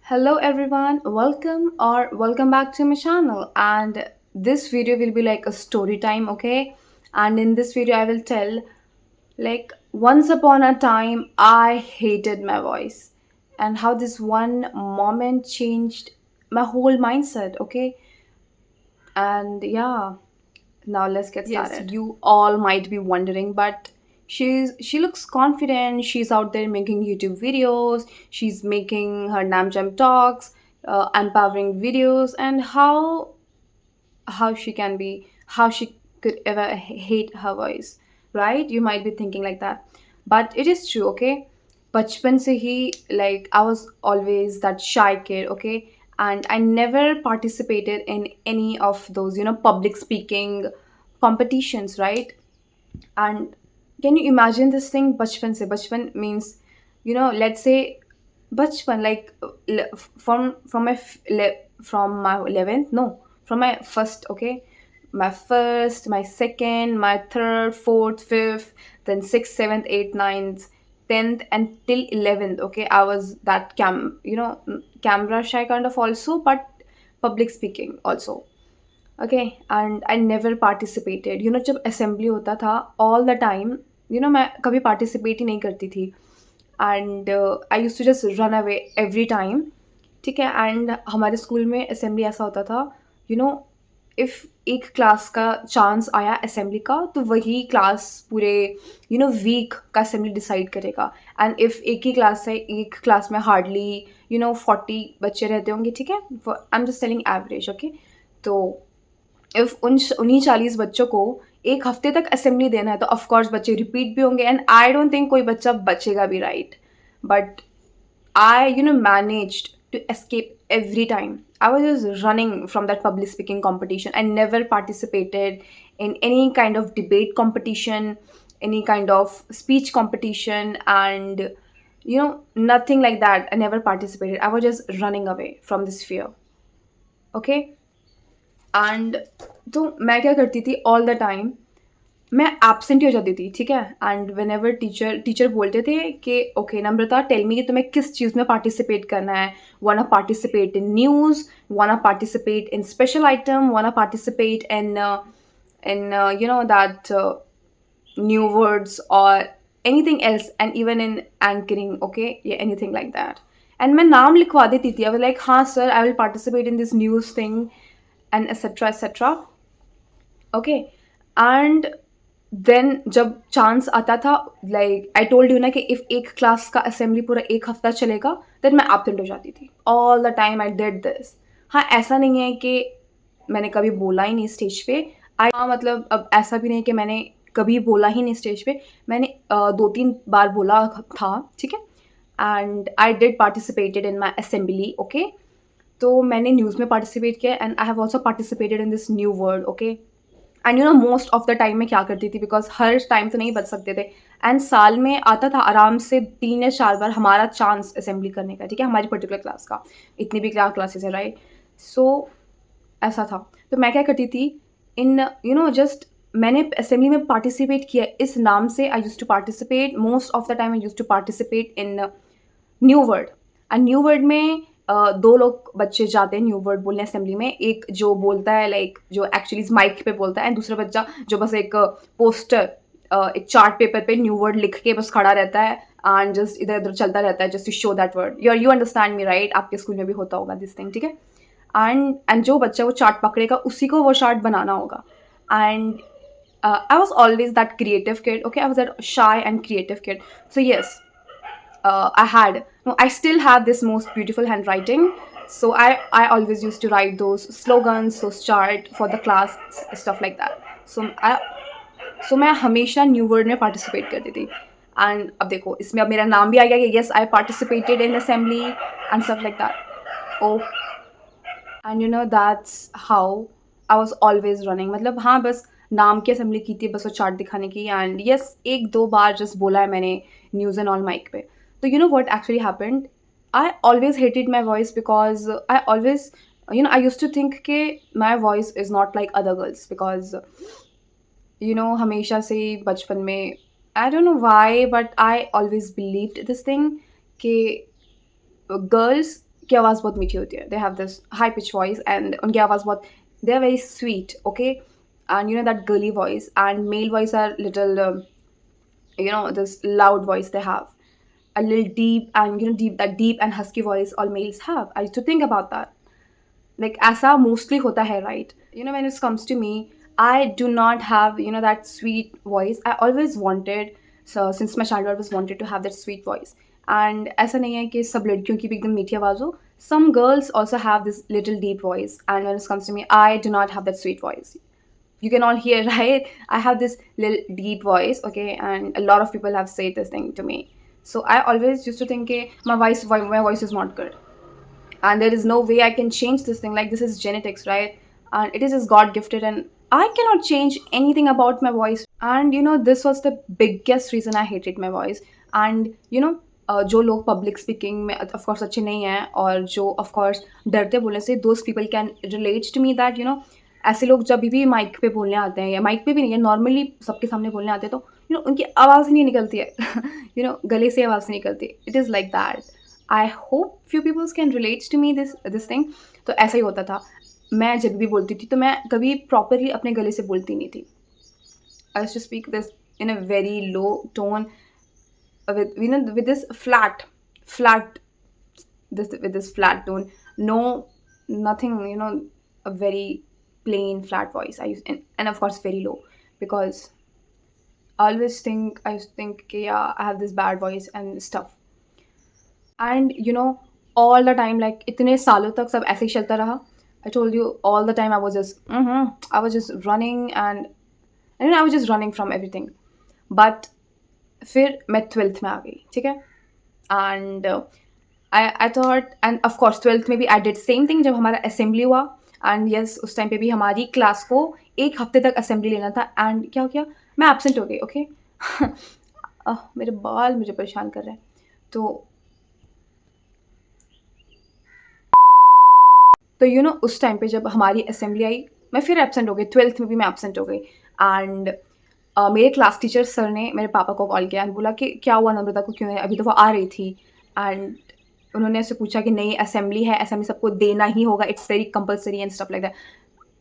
Hello everyone, welcome back to my channel. And this video will be like a story time, okay? And in this video I will tell like once upon a time I hated my voice and how this one moment changed my whole mindset, okay? And yeah, now let's get Yes, started. You all might be wondering, but she looks confident. She's out there making YouTube videos. She's making her Namjam talks, empowering videos, and how she can be how she could ever hate her voice, right? You might be thinking like that, but it is true, okay? Bachpan se hi, like I was always that shy kid, okay? And I never participated in any of those, public speaking competitions, right? And can you imagine this thing? Bachpan means, let's say bachpan, like from my 11th, no, from my first, okay, my first, my second, my third, fourth, fifth, then sixth, seventh, eighth, ninth, 10th, and till 11th, okay, I was that camera shy kind of also, but public speaking also. Okay and I never participated, जब assembly होता था all the time, मैं कभी participate ही नहीं करती थी. And I use to just run away every time. ठीक है. एंड हमारे स्कूल में असेंबली ऐसा होता था, यू नो इफ़ एक क्लास का चांस आया असेंबली का, तो वही क्लास पूरे वीक का असेंबली डिसाइड करेगा. एंड इफ़ एक ही क्लास है, एक क्लास में हार्डली 40 बच्चे रहते होंगे. ठीक है, I am just telling average, okay. तो इफ़ उन्हीं 40 बच्चों को एक हफ्ते तक असेंबली देना है, तो ऑफ कोर्स बच्चे रिपीट भी होंगे, एंड आई डोंट थिंक कोई बच्चा बचेगा भी, right? But I, managed to escape every time. I was just running from that public speaking competition. I never participated in any kind of debate competition, any kind of speech competition, and nothing like that. I never participated. I was just running away from this fear. Okay? And तो मैं क्या करती थी all the time, मैं absent ही हो जाती थी. ठीक है. एंड वेन एवर टीचर बोलते थे कि ओके नम्रता, टेल मी कि तुम्हें किस चीज़ में पार्टिसिपेट करना है. वाना पार्टिसिपेट इन न्यूज़, वाना पार्टिसिपेट इन स्पेशल आइटम, वाना participate in that new words or anything else, and even in anchoring, okay, yeah, anything like that. And मैं नाम लिखवा देती थी. I was like, हाँ sir, I will participate in this news thing, and etc etc. Okay. And then जब chance आता था, like I told you ना कि इफ़ एक क्लास का असेंबली पूरा एक हफ्ता चलेगा, देन मैं एब्सेंट हो जाती थी all the time. I did this. हाँ, ऐसा नहीं है कि मैंने कभी बोला ही नहीं स्टेज पे. हाँ, मतलब अब ऐसा भी नहीं कि मैंने कभी बोला ही नहीं स्टेज पे. मैंने 2-3 बार बोला था. ठीक है. And I did participated in my assembly, okay. तो मैंने न्यूज़ में पार्टिसिपेट किया, and I have also participated in this new word, okay. And most of the time मैं क्या करती थी, बिकॉज हर टाइम तो नहीं बच सकते थे, एंड साल में आता था आराम से 3 या 4 बार हमारा चांस असेंबली करने का. ठीक है, हमारी पर्टिकुलर क्लास का. इतनी भी क्लासेस है, राइट? सो ऐसा था. तो मैं क्या करती थी, इन जस्ट मैंने असेंबली में पार्टिसिपेट किया इस नाम से. I use to participate most of the time. I use to participate in new word. And new word में 2 लोग बच्चे जाते हैं न्यू वर्ड बोलने असेंबली में. एक जो बोलता है, लाइक जो एक्चुअली माइक पे बोलता है, एंड दूसरा बच्चा जो बस एक पोस्टर, एक चार्ट पेपर पे न्यू वर्ड लिख के बस खड़ा रहता है, एंड जस्ट इधर उधर चलता रहता है, just to show that word. You understand me, right? आपके स्कूल में भी होता होगा दिस थिंग. ठीक है. एंड जो बच्चा वो चार्ट पकड़ेगा, उसी को वो चार्ट बनाना होगा. And I was always that creative kid. Okay, I was that shy and creative kid. So yes, I had no, I still have this most beautiful handwriting. So I always used to write those slogans, those chart for the class, stuff like that. मैं हमेशा new word में participate करती थी. And अब देखो, इसमें अब मेरा नाम भी आ गया कि yes I participated in assembly and stuff like that. Oh, and that's how I was always running. मतलब हाँ, बस नाम की असेंबली की थी, बस वो चार्ट दिखाने की. एंड यस, 1-2 बार जस्ट बोला है मैंने न्यूज़ एंड ऑल माइक पे. तो what actually happened, I always hated my voice, because I always I use to think कि my voice is not like other girls, because हमेशा से ही बचपन में I don't know why, but I always believed this thing कि girls की आवाज़ बहुत मीठी होती है. They have this high pitch voice and उनकी आवाज़ बहुत, they are very sweet, okay? And you know that girly voice, and male voice are little this loud voice they have. A little deep, and deep, that deep and husky voice all males have. I used to think about that. Like ऐसा mostly होता है, right? When it comes to me, I do not have that sweet voice. I always wanted, so since my childhood, I was wanted to have that sweet voice. And ऐसा नहीं है कि सब लड़कियों की भी एकदम मीठी आवाज़ हो. Some girls also have this little deep voice, and when it comes to me, I do not have that sweet voice. You can all hear, right? I have this little deep voice, okay, and a lot of people have said this thing to me. So I always used to think, my voice is not good, and there is no way I can change this thing. Like, this is genetics, right? And it is just God gifted, and I cannot change anything about my voice. And this was the biggest reason I hated my voice. And जो लोग public speaking में of course अच्छे नहीं हैं, और जो of course डरते बोलने से, those people can relate to me that ऐसे लोग जब भी माइक पे बोलने आते हैं, या माइक पे भी नहीं है, नॉर्मली सबके सामने बोलने आते हैं, तो उनकी आवाज़ नहीं निकलती है. गले से आवाज़ नहीं निकलती. It is like that. I hope few peoples can relate to me this thing. तो ऐसा ही होता था. मैं जब भी बोलती थी, तो मैं कभी प्रॉपरली अपने गले से बोलती नहीं थी. I used to speak this in a very low tone, with this flat, with this flat tone. No, nothing, a very plain flat voice I use, and of course very low, because I used to think okay, yeah, I have this bad voice and stuff. And all the time, like इतने सालों तक सब ऐसे ही चलता रहा. I told you, all the time I was just I was just running, and I was just running from everything. But फिर मैं 12th में आ गई, ठीक है. And I thought, and of course 12th में भी I did same thing. जब हमारा असेंबली हुआ, एंड यस, उस टाइम पे भी हमारी क्लास को एक हफ्ते तक असेंबली लेना था. एंड क्या हो गया, मैं एब्सेंट हो गई, ओके. मेरे बाल मुझे परेशान कर रहे हैं. तो उस टाइम पे जब हमारी असेंबली आई, मैं फिर एब्सेंट हो गई. 12th में भी मैं एब्सेंट हो गई. एंड मेरे क्लास टीचर सर ने मेरे पापा को कॉल किया एंड बोला कि क्या हुआ नम्रता को, क्यों है, अभी तो वो आ रही थी. एंड उन्होंने ऐसे पूछा कि नहीं, असेंबली है, असेंबली सबको देना ही होगा, it's very compulsory and stuff like that.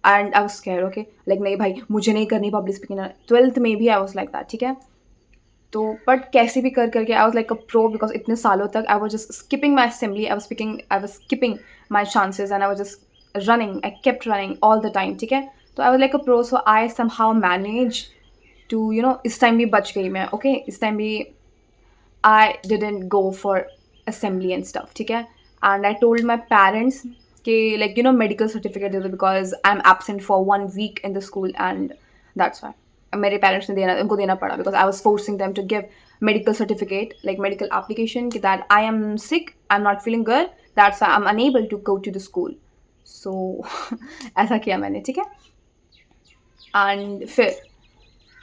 And I was scared, okay, like नहीं भाई, मुझे नहीं करनी पब्लिक स्पीकिंग. 12th में भी आई वाज लाइक दैट, ठीक है. तो बट कैसे भी कर करके I was like a pro, because इतने सालों तक I was just skipping my assembly, I was skipping my chances, and I was just running, I kept running all the time, ठीक है. तो I was like a pro, so I somehow manage to इस time भी बच गई मैं, okay. इस time भी I didn't go for assembly and stuff, ठीक है. And I told my parents कि like मेडिकल सर्टिफिकेट दे दो, because I am absent for 1 week in the school, and that's why मेरे पेरेंट्स ने उनको देना पड़ा, because I was forcing them to give medical certificate, like medical application, कि that I am sick, I am not feeling good, that's I am unable to go to the school. So ऐसा किया मैंने, ठीक है.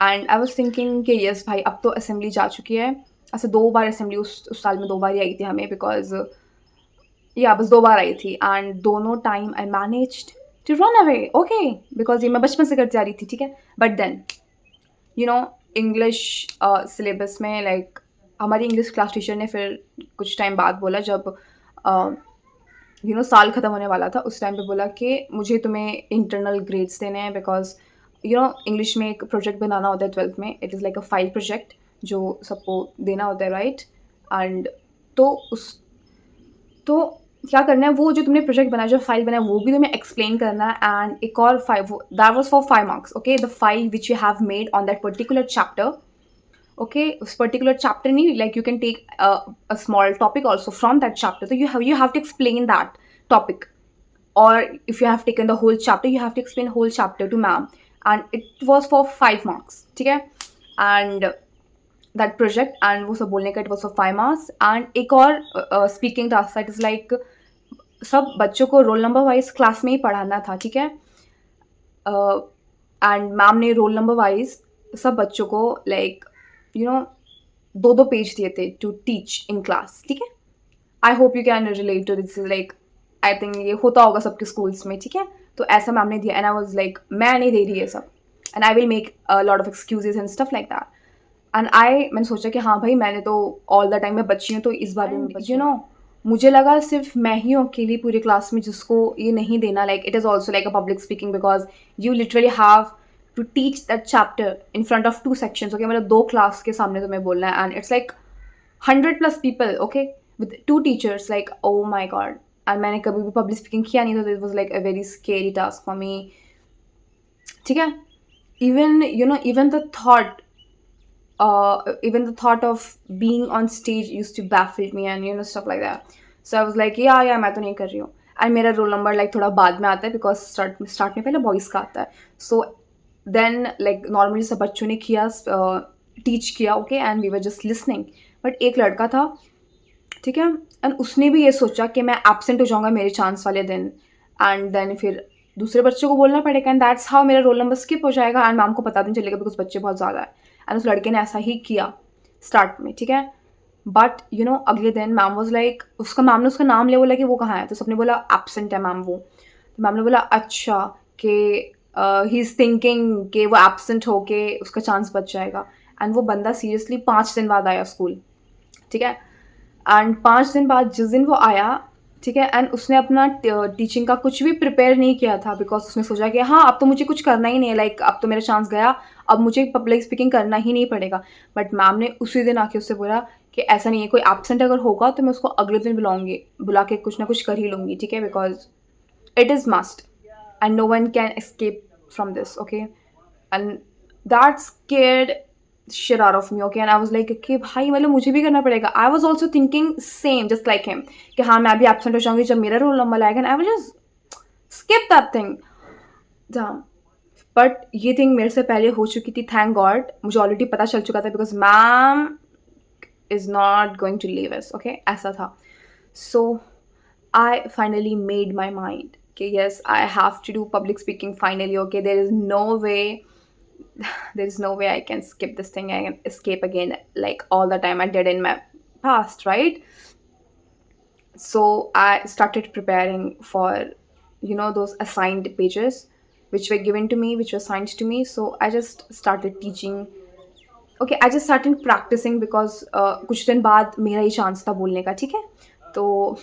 And I was thinking कि yes भाई, अब तो असेंबली जा चुकी है. ऐसे 2 बार असेंबली उस साल में 2 बार ही आई थी हमें, बिकॉज या बस 2 बार आई थी. एंड दोनों time I managed to run away, okay, because ये मैं बचपन से करती जा रही थी, ठीक है. बट देन इंग्लिश सिलेबस में, लाइक हमारी इंग्लिश क्लास टीचर ने फिर कुछ टाइम बाद बोला, जब साल ख़त्म होने वाला था, उस टाइम पे बोला कि मुझे तुम्हें इंटरनल ग्रेड्स देने हैं, बिकॉज इंग्लिश में एक प्रोजेक्ट बनाना होता है 12th में. It is like a file project जो सबको देना होता है, राइट. एंड तो क्या करना है, वो जो तुमने प्रोजेक्ट बनाया, जो फाइल बनाया, वो भी तुम्हें एक्सप्लेन करना है. एंड एक और 5, that was for 5 marks, okay. The file which you have made on that particular chapter, okay. उस पर्टिकुलर चैप्टर नहीं, like you can take a small topic also from that chapter. तो you have to explain that topic, or if you have taken the whole chapter, you have to explain whole chapter to ma'am, and it was for 5 marks, ठीक है. and that project, and वो सब बोलने का, it was for 5 marks. and एक और speaking task, that is like सब बच्चों को रोल नंबर वाइज क्लास में ही पढ़ाना था, ठीक है. एंड मैम ने रोल नंबर वाइज सब बच्चों को लाइक 2-2 पेज दिए थे टू टीच इन क्लास, ठीक है. I hope you can relate to this. Like I think ये होता होगा सबके स्कूल्स में, ठीक है. तो ऐसा मैम ने दिया, एंड आई वाज लाइक, मैं नहीं दे रही है सब, and I will make a lot of excuses and stuff like that. And मैंने सोचा कि हाँ भाई, मैंने तो ऑल द टाइम मैं बच्ची हूँ तो इस बार भी मैं बच्ची मुझे लगा सिर्फ मैं ही हूँ अकेली पूरी क्लास में जिसको ये नहीं देना, like it is also like a public speaking, because you literally have to teach that chapter in front of two sections, okay, मतलब दो क्लास के सामने तुम्हें बोलना है, and it's like 100+ people, okay, with two teachers, like oh my god. And मैंने कभी भी पब्लिक स्पीकिंग किया नहीं, तो it was like a very scary task for me. ठीक है, even even the thought, even the thought of being on stage used to baffle me, and stuff like that. So I was like, yeah, मैं तो नहीं कर रही हूँ. And मेरा roll number like थोड़ा बाद में आता है, बिकॉज स्टार्ट में पहले बॉयज़ का आता है. सो देन लाइक नॉर्मली सब बच्चों ने किया, टीच किया, okay, and we were just listening. But एक लड़का था, ठीक है, एंड उसने भी ये सोचा कि मैं एब्सेंट हो जाऊँगा मेरे चांस वाले दिन, एंड देन फिर दूसरे बच्चों को बोलना पड़ेगा, एंड दैट्स हाउ मेरा रोल नंबर स्किप हो जाएगा, एंड मैम को पता भी नहीं चलेगा बिकॉज बच्चे बहुत ज़्यादा है. एंड उस लड़के ने ऐसा ही किया स्टार्ट में, ठीक है. बट अगले दिन मैम वॉज लाइक, मैम ने उसका नाम ले बोला कि वो कहाँ है, तो सबने बोला एब्सेंट है मैम वो. तो मैम ने बोला अच्छा, कि ही इज़ थिंकिंग कि वो एब्सेंट हो के उसका चांस बच जाएगा. एंड वो बंदा सीरियसली 5 दिन बाद आया स्कूल, ठीक है. एंड 5 दिन बाद जिस दिन वो आया, ठीक है, एंड उसने अपना टीचिंग का कुछ भी प्रिपेयर नहीं किया था, बिकॉज उसने सोचा कि हाँ अब तो मुझे कुछ करना ही नहीं है, लाइक अब तो मेरा चांस गया, अब मुझे पब्लिक स्पीकिंग करना ही नहीं पड़ेगा. बट मैम ने उसी दिन आके उससे बोला कि ऐसा नहीं है, कोई एब्सेंट अगर होगा तो मैं उसको अगले दिन बुला के कुछ ना कुछ कर ही लूँगी, ठीक है, because it is must, and no one can escape from this, okay. And that scared shit out of me, okay. And I was like, okay भाई, मतलब मुझे भी करना पड़ेगा. I was also thinking same just like him, कि हाँ मैं भी absent हो जाऊंगी जब मेरा रोल नंबर आएगा, and I will just skip that thing. Damn. But ये थिंग मेरे से पहले हो चुकी थी, थैंक गॉड. मुझे ऑलरेडी पता चल चुका था because ma'am is not going to leave us, okay, ऐसा था. So I finally made my mind. Okay, yes, I have to do public speaking finally. Okay, there is no way I can skip this thing. I can escape again like all the time I did in my past, right? So I started preparing for, those assigned pages which were given to me, which were assigned to me. So I just started teaching. Okay, I just started practising because कुछ दिन बाद मेरा ही chance था बोलने का, ठीक है. तो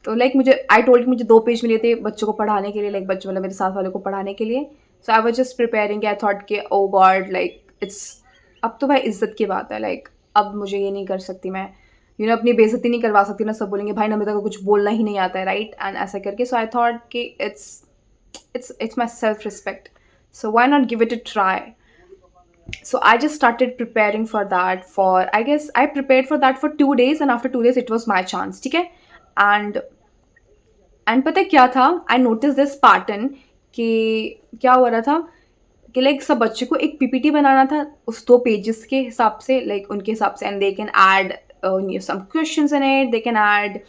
लाइक मुझे, आई टोल्ड कि मुझे 2 पेज मिले थे बच्चों को पढ़ाने के लिए, लाइक बच्चों मतलब मेरे साथ वाले को पढ़ाने के लिए. So I was just preparing. I thought कि ओ गॉड, लाइक इट्स, अब तो भाई इज्जत की बात है, लाइक अब मुझे ये नहीं कर सकती मैं, अपनी बेइज्जती नहीं करवा सकती ना. सब बोलेंगे भाई नमिता को कुछ बोलना ही नहीं आता है, राइट, एंड ऐसा करके. सो आई थॉट कि it's my self respect, so why not give it a try. So I just started preparing for that. For, I guess I prepared for that for 2 days, and after 2 days it was my chance, ठीक है. And पता है क्या था, I notice this pattern कि क्या हो रहा था कि लाइक सब बच्चे को एक पीपीटी बनाना था उस 2 पेजेस के हिसाब से, लाइक उनके हिसाब से, and they can add some questions in it, they can add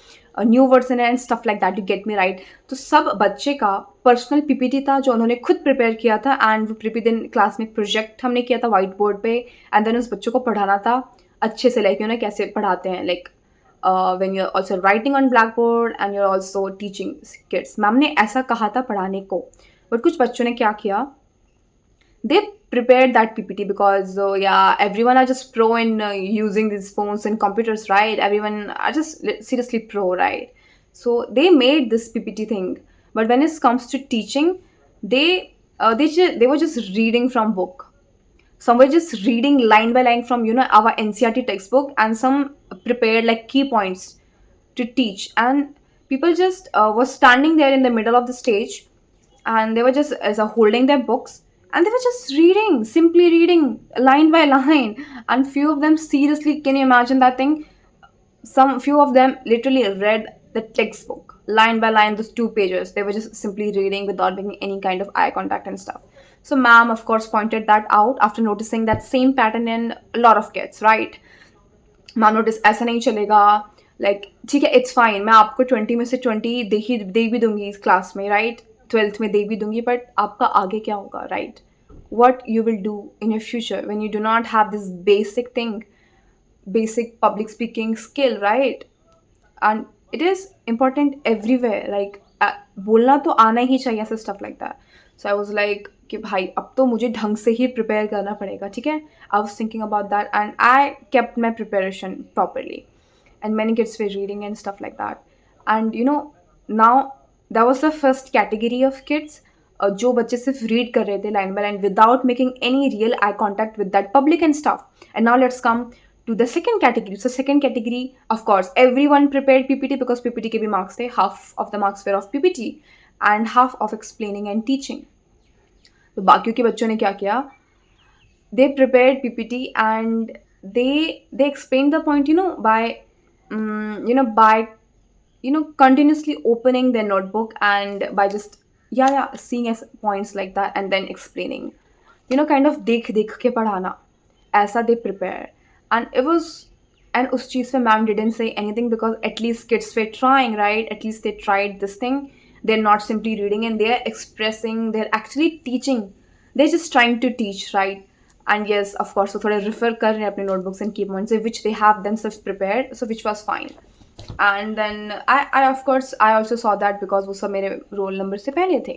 new words in it and stuff like that, you get me right. तो सब बच्चे का पर्सनल पीपीटी था जो उन्होंने खुद प्रिपेयर किया था, एंड वो पीपीटी दिन क्लास में प्रोजेक्ट हमने किया था वाइट बोर्ड पे, एंड देन उस बच्चों को पढ़ाना था अच्छे से, लाइक कैसे पढ़ाते हैं, like when you're also writing on blackboard and you're also teaching kids. Ma'am ने ऐसा कहा था पढ़ाने को, बट कुछ बच्चों ने क्या किया, they prepared that PPT because yeah, everyone are just pro in using these phones and computers, right? Everyone are just seriously pro, right? So they made this PPT thing, but when it comes to teaching, they were just reading from book. Some were just reading line by line from our NCRT textbook, and some prepared like key points to teach. And people just were standing there in the middle of the stage, and they were just as holding their books, and they were just reading, simply reading line by line. And few of them, seriously, can you imagine that thing? Some few of them literally read the textbook line by line, those 2 pages. They were just simply reading without making any kind of eye contact and stuff. So ma'am of course pointed that out after noticing that same pattern in a lot of kids, right? Ma'am notice ऐसा नहीं चलेगा, like ठीक है, it's fine, मैं आपको 20 में से 20 दे भी दूंगी इस क्लास में, राइट, 12th में दे भी दूंगी, बट आपका आगे क्या होगा, right? What you will do in your future when you do not have this basic thing, basic public speaking skill, right? And it is important everywhere, like बोलना तो आना ही चाहिए, ऐसा stuff like that. So I was like, कि भाई अब तो मुझे ढंग से ही प्रिपेयर करना पड़ेगा, ठीक है? I was thinking about that and I kept my preparation properly and many kids were reading and stuff like that. And now that was the first category of kids जो बच्चे सिर्फ रीड कर रहे थे line by line without making any real eye contact with that public and stuff and now let's come to the second category. So second category, of course, everyone prepared PPT because PPT के भी marks थे. Half of the marks were of PPT and half of explaining and teaching. तो बाकियों के बच्चों ने क्या किया? They prepared PPT and they explained the point, by continuously opening their notebook and by just seeing as points like that and then explaining, kind of देख के पढ़ाना, ऐसा they prepare. And it was, and उस चीज़ पे ma'am didn't say anything because at least kids were trying, right? At least they tried this thing. They're not simply reading and they're expressing, they're actually teaching. They're just trying to teach, right? And yes, of course, so थोड़े refer कर रहे हैं अपने notebooks and key points which they have themselves prepared, so which was fine. And then I of course I also saw that because वो सब मेरे roll number से पहले थे.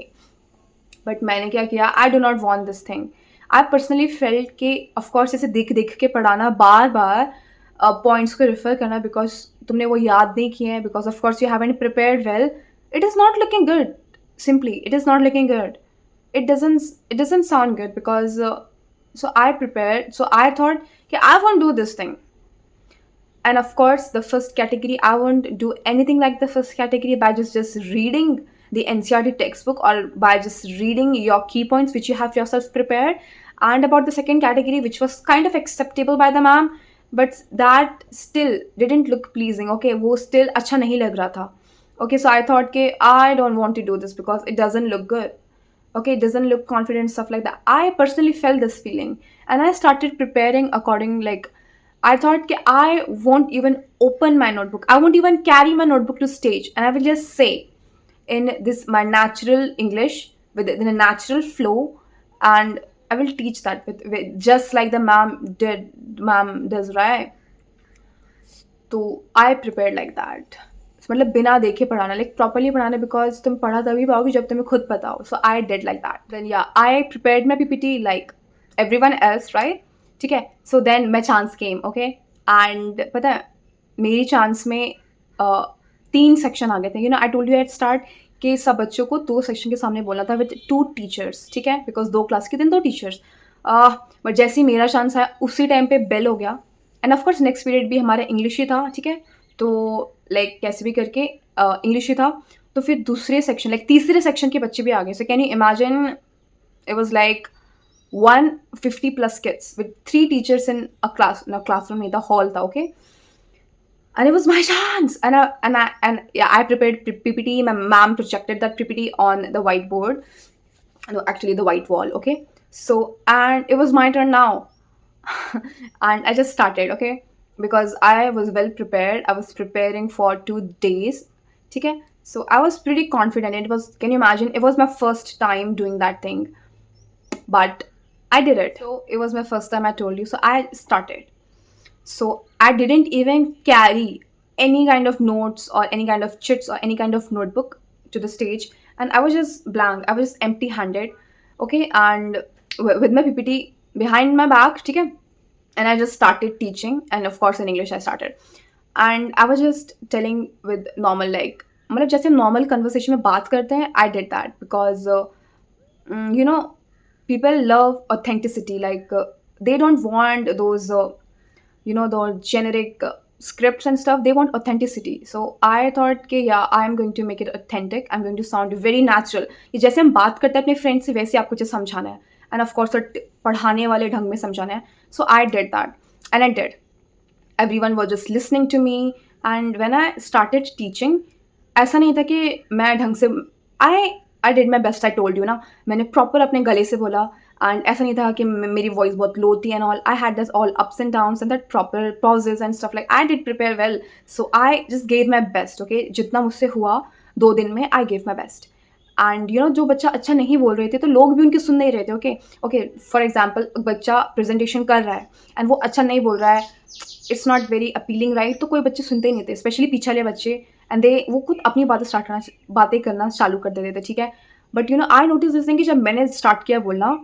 बट मैंने क्या किया, I do not want this thing. I personally felt कि ऑफकोर्स ऐसे देख देख के पढ़ाना, बार बार पॉइंट्स को रेफर करना बिकॉज तुमने वो याद नहीं किए हैं, because of course you haven't prepared well, it is not looking good. Simply, it is not looking good. It doesn't sound good because so I prepared. So I thought, okay, I won't do this thing. And of course, the first category, I won't do anything like the first category by just reading the NCRT textbook or by just reading your key points which you have yourself prepared. And about the second category, which was kind of acceptable by the ma'am, but that still didn't look pleasing. Okay, वो still अच्छा नहीं लग रहा था. Okay, so I thought कि I don't want to do this because it doesn't look good. Okay, it doesn't look confident, stuff like that. I personally felt this feeling and I started preparing according, like, I thought कि I won't even open my notebook. I won't even carry my notebook to stage and I will just say in this my natural English in a natural flow, and I will teach that with just like the ma'am does, right? So I prepared like that. मतलब बिना देखे पढ़ाना, like properly पढ़ाना, because तुम पढ़ा तभी पाओगे जब तुम्हें खुद पता हो. So I did like that. Then yeah, I prepared my PPT like everyone else, right? ठीक है. So then my chance came, okay? And पता है मेरी chance में 3 सेक्शन आ गए थे. I told you at start कि सब बच्चों को 2 सेक्शन के सामने बोलना था with 2 टीचर्स, ठीक है? बिकॉज 2 क्लास के दिन 2 टीचर्स. बट जैसे ही मेरा चांस आया उसी टाइम पे बेल हो गया. एंड ऑफकोर्स नेक्स्ट पीरियड भी हमारा इंग्लिश ही था, ठीक है? तो लाइक कैसे भी करके इंग्लिश ही था. तो फिर दूसरे सेक्शन, लाइक तीसरे सेक्शन के बच्चे भी आ गए. So can you imagine, it was like 150 plus kids with 3 teachers in a classroom नहीं था, hall था, okay? And it was my chance. I prepared PPT. My ma'am projected that PPT on the whiteboard. No, actually the white wall, okay? So, and it was my turn now. And I just started, okay? Because I was well prepared. I was preparing for 2 days, okay? So I was pretty confident. It was, can you imagine? It was my first time doing that thing. But I did it. So it was my first time, I told you. So I started. So I didn't even carry any kind of notes or any kind of chits or any kind of notebook to the stage. And I was just blank. I was just empty handed. Okay. And with my PPT behind my back, okay? And I just started teaching. And of course, in English, I started. And I was just telling with normal, like, मतलब जैसे normal conversation में बात करते हैं, I did that because, people love authenticity. Like, they don't want those, the generic scripts and stuff. They want authenticity. So I thought कि yeah, I'm going to make it authentic. I'm going to sound very natural. ये जैसे हम बात करते हैं अपने friend से, वैसे आपको जो समझाना है. And of course, पढ़ाने वाले ढंग में समझाना है. So I did that. And I did. Everyone was just listening to me. And when I started teaching, ऐसा नहीं था कि मैं ढंग से, I did my best, I told you ना. मैंने proper अपने गले से बोला. And ऐसा नहीं था कि मेरी voice बहुत low थी and all. I had this all ups and downs and that proper pauses and stuff. Like, I did prepare well. So I just gave my best, okay? जितना मुझसे हुआ 2 दिन में, I gave my best. And जो बच्चा अच्छा नहीं बोल रहे थे तो लोग भी उनकी सुन नहीं रहे थे, okay? फॉर एग्जाम्पल बच्चा प्रेजेंटेशन कर रहा है एंड वो अच्छा नहीं बोल रहा है, it's not very appealing, right? तो कोई बच्चे सुनते ही नहीं थे, स्पेशली पीछे वाले बच्चे. एंड वो खुद अपनी बातें करना चालू कर देते थे, ठीक है? But I notice this thing कि जब मैंने स्टार्ट किया बोलना,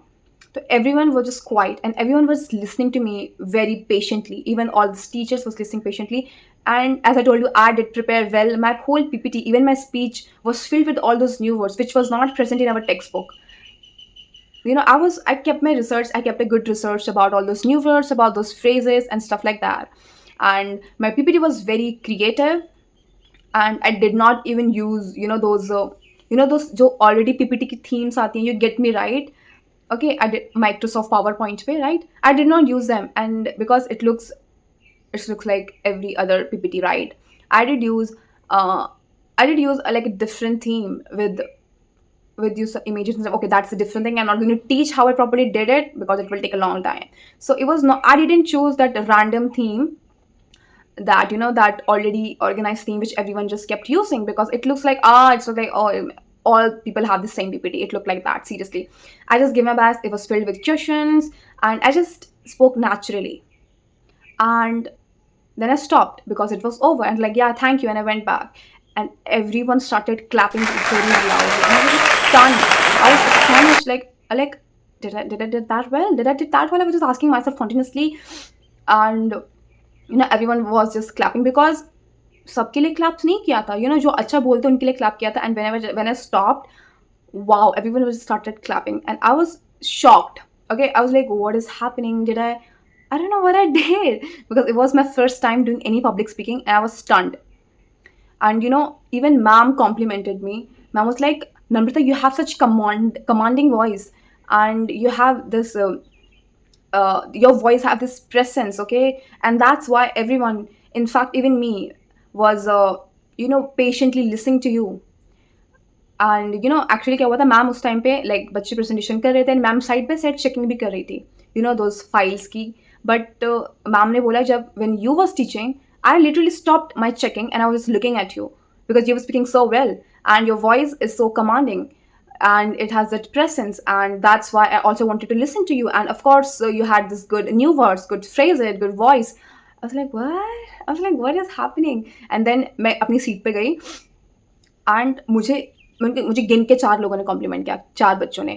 so everyone was just quiet and everyone was listening to me very patiently. Even all the teachers was listening patiently. And as I told you, I did prepare well. My whole PPT, even my speech, was filled with all those new words which was not present in our textbook. I kept my research, I kept a good research about all those new words, about those phrases and stuff like that. And my PPT was very creative, and I did not even use those जो already PPT की themes आती हैं, you get me right. Okay, I did Microsoft PowerPoint पे, right? I did not use them, and because it looks like every other PPT, right? I did use uh I did use like a different theme with use images and stuff. Okay, that's a different thing. I'm not going to teach how I properly did it because it will take a long time. So it was not. I didn't choose that random theme, that already organized theme which everyone just kept using, because it looks like, it's like, oh, all people have the same PPT. It looked like that. Seriously, I just gave my best. It was filled with questions, and I just spoke naturally. And then I stopped because it was over, and like, yeah, thank you, and I went back, and everyone started clapping very loudly, and I was just stunned. I was astonished, like, did that well? Did I did that well? I was just asking myself continuously, and everyone was just clapping because सबके लिए claps नहीं किया था, जो अच्छा बोलते उनके लिए क्लैप किया था. And when I stopped, wow, everyone was started clapping, and I was shocked. Okay, I was like, what is happening? I don't know what I did, because it was my first time doing any public speaking, and I was stunned. And even ma'am complimented me. Ma'am was like, Namrita, you have such commanding voice, and you have this your voice have this presence, okay? And that's why everyone, in fact even me, was patiently listening to you. And actually क्या हुआ था, ma'am उस time पे like बच्चे presentation कर रहे थे, and ma'am side पे सेट चेकिंग भी कर रही थी, दोज फाइल्स की. बट मैम ने बोला, जब when you was teaching, I literally stopped my checking and I was looking at you, because you were speaking so well and your voice is so commanding, and it has that presence, and that's why I also wanted to listen to you. And of course, you had this good new words, good phrases, good voice. I was like, what is happening? And then मैं अपनी seat पे गई, and मुझे गिन के 4 लोगों ने compliment किया, 4 बच्चों ने.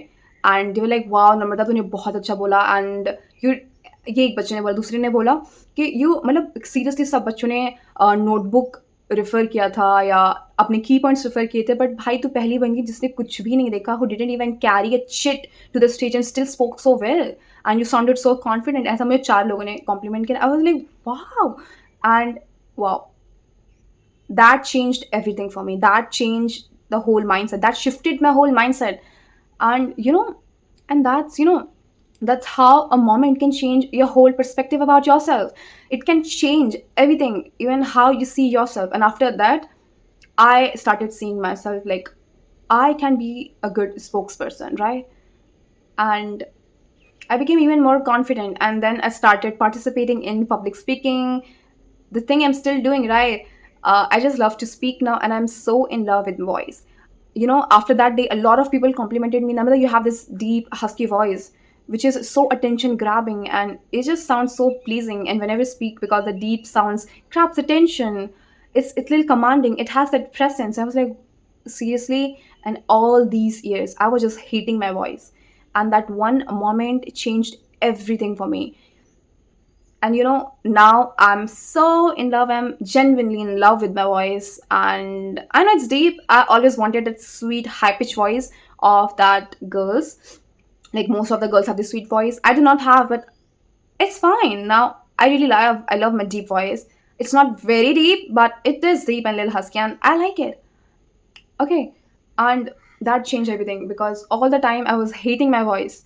And they were like, wow Namrata, तूने बहुत अच्छा बोला. एंड यू ये एक बच्चे ने बोला, दूसरे ने बोला कि यू मतलब सीरियसली सब बच्चों ने नोटबुक रेफर किया था या अपने की पॉइंट्स रेफर किए थे, बट भाई तू पहली बन गई जिसने कुछ भी नहीं देखा, who didn't even carry a sheet to the stage and still spoke so well, and you sounded so confident. ऐसा मुझे 4 लोगों ने कॉम्प्लीमेंट किया. I was like, wow. And wow, that changed everything for me. That changed the whole mindset. That shifted my whole mindset. And and that's how a moment can change your whole perspective about yourself. It can change everything, even how you see yourself. And after that, I started seeing myself like I can be a good spokesperson, right? And I became even more confident, and then I started participating in public speaking, the thing I'm still doing, right? I just love to speak now, and I'm so in love with voice. After that day, a lot of people complimented me, Namita, you have this deep, husky voice, which is so attention grabbing, and it just sounds so pleasing. And whenever I speak, because the deep sounds grabs attention, it's little commanding, it has that presence. I was like, seriously? And all these years, I was just hating my voice. And that one moment changed everything for me. And now I'm so in love, I'm genuinely in love with my voice. And I know it's deep, I always wanted that sweet high pitched voice of that girls, like most of the girls have this sweet voice. I do not have, but it's fine. Now I love my deep voice. It's not very deep, but it is deep and little husky, and I like it. Okay. And that changed everything, because all the time I was hating my voice,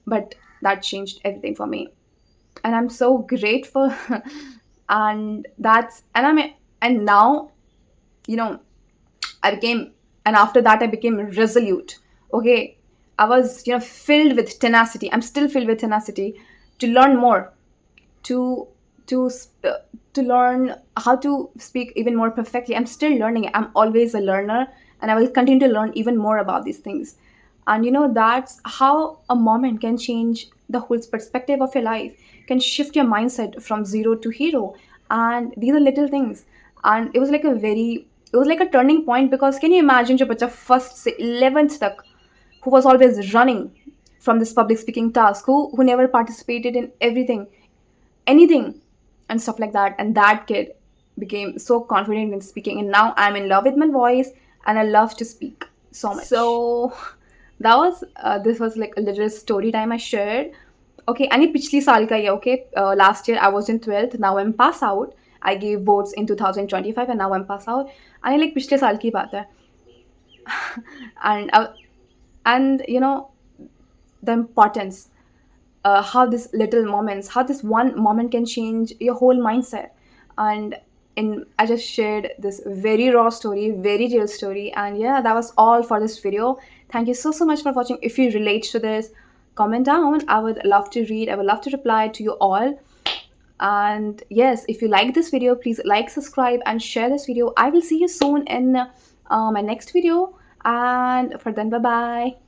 but that changed everything for me. And I'm so grateful. And that's and I'm and now, you know I became and after that I became resolute. Okay, I was filled with tenacity. I'm still filled with tenacity to learn more, to to sp- to learn how to speak even more perfectly. I'm still learning. I'm always a learner, and I will continue to learn even more about these things. And that's how a moment can change the whole perspective of your life, can shift your mindset from zero to hero. And these are little things. And it was like a turning point, because can you imagine, जो बच्चा first से 11th तक who was always running from this public speaking task, who never participated in everything, anything, and stuff like that. And that kid became so confident in speaking, and now I'm in love with my voice, and I love to speak so much. So that was this was like a little story time I shared. Okay, and ये पिछली साल का ही है. Okay, last year I was in 12th, now I'm pass out. I gave boards in 2025 and now I'm pass out. And like पिछले साल की बात है. and and you know the importance, how this little moments, how this one moment can change your whole mindset. And in I just shared this very raw story, very real story. And yeah, that was all for this video. Thank you so much for watching. If you relate to this, comment down. I would love to read, I would love to reply to you all. And yes, if you like this video, please like, subscribe, and share this video. I will see you soon in my next video. And for then, bye bye.